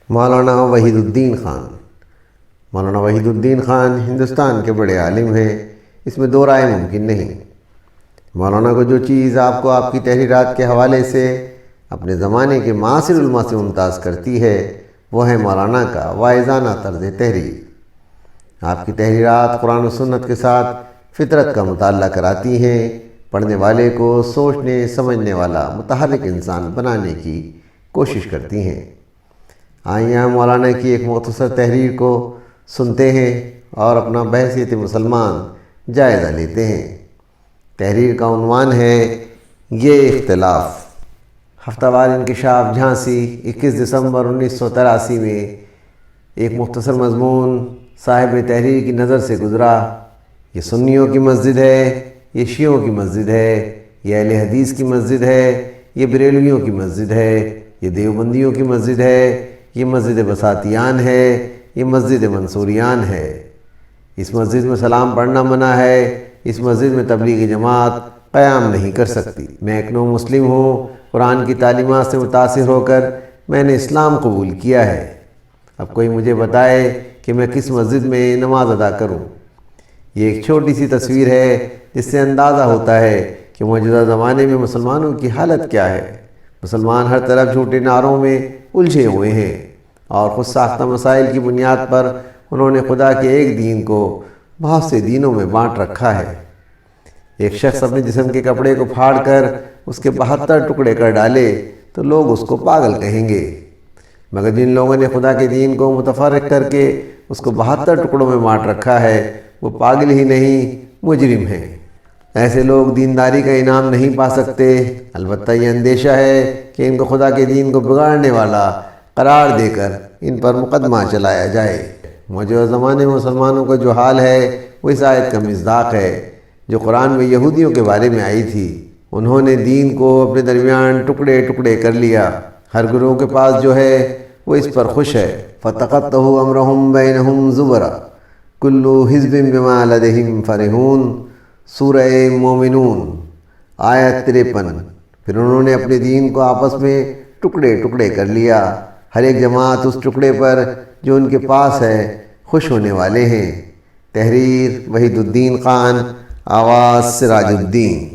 مولانا وحید الدین خان۔ مولانا وحید الدین خان ہندوستان کے بڑے عالم ہیں، اس میں دو رائے ممکن نہیں۔ مولانا کو جو چیز آپ کو آپ کی تحریرات کے حوالے سے اپنے زمانے کے معاصر علماء سے ممتاز کرتی ہے وہ ہے مولانا کا واعظانہ طرز تحریر۔ آپ کی تحریرات قرآن و سنت کے ساتھ فطرت کا مطالعہ کراتی ہیں، پڑھنے والے کو سوچنے سمجھنے والا متحرک انسان بنانے کی کوشش کرتی ہیں۔ آئیے ہم مولانا کی ایک مختصر تحریر کو سنتے ہیں اور اپنا بحیثیت مسلمان جائزہ لیتے ہیں۔ تحریر کا عنوان ہے یہ اختلاف۔ ہفتہ وار انکشاف جھانسی 21 دسمبر 1983 میں ایک مختصر مضمون صاحب تحریر کی نظر سے گزرا۔ یہ سنیوں کی مسجد ہے، یہ شیعوں کی مسجد ہے، یہ اہل حدیث کی مسجد ہے، یہ بریلویوں کی مسجد ہے، یہ دیوبندیوں کی مسجد ہے، یہ مسجد بساتیان ہے، یہ مسجد منصوریان ہے۔ اس مسجد میں سلام پڑھنا منع ہے، اس مسجد میں تبلیغی جماعت قیام نہیں کر سکتی۔ میں ایک نو مسلم ہوں، قرآن کی تعلیمات سے متاثر ہو کر میں نے اسلام قبول کیا ہے۔ اب کوئی مجھے بتائے کہ میں کس مسجد میں نماز ادا کروں۔ یہ ایک چھوٹی سی تصویر ہے جس سے اندازہ ہوتا ہے کہ موجودہ زمانے میں مسلمانوں کی حالت کیا ہے۔ مسلمان ہر طرف جھوٹے نعروں میں الجھے ہوئے ہیں اور خود ساختہ مسائل کی بنیاد پر انہوں نے خدا کے ایک دین کو بہت سے دینوں میں بانٹ رکھا ہے۔ ایک شخص اپنے جسم کے کپڑے کو پھاڑ کر اس کے 72 ٹکڑے کر ڈالے تو لوگ اس کو پاگل کہیں گے، مگر جن لوگوں نے خدا کے دین کو متفرق کر کے اس کو 72 ٹکڑوں میں بانٹ رکھا ہے وہ پاگل ہی نہیں مجرم ہیں۔ ایسے لوگ دینداری کا انعام نہیں پا سکتے۔ البتہ یہ اندیشہ ہے کہ ان کو خدا کے دین کو بگاڑنے والا قرار دے کر ان پر مقدمہ چلایا جائے۔ موجودہ زمانے میں مسلمانوں کا جو حال ہے وہ اس آیت کا مصداق ہے جو قرآن میں یہودیوں کے بارے میں آئی تھی۔ انہوں نے دین کو اپنے درمیان ٹکڑے ٹکڑے کر لیا۔ ہر گروہ کے پاس جو ہے وہ اس پر خوش ہے۔ فَتَقَطَّعُوا أَمْرَهُمْ بَيْنَهُمْ زُبُرًا كُلُّ حِزْبٍ بِمَا لَدَيْهِمْ فَرِحُونَ۔ سورہ مومنون آیت 53۔ پھر انہوں نے اپنے دین کو آپس میں ٹکڑے ٹکڑے کر لیا، ہر ایک جماعت اس ٹکڑے پر جو ان کے پاس ہے خوش ہونے والے ہیں۔ تحریر وحید الدین خان، آواز سراج الدین۔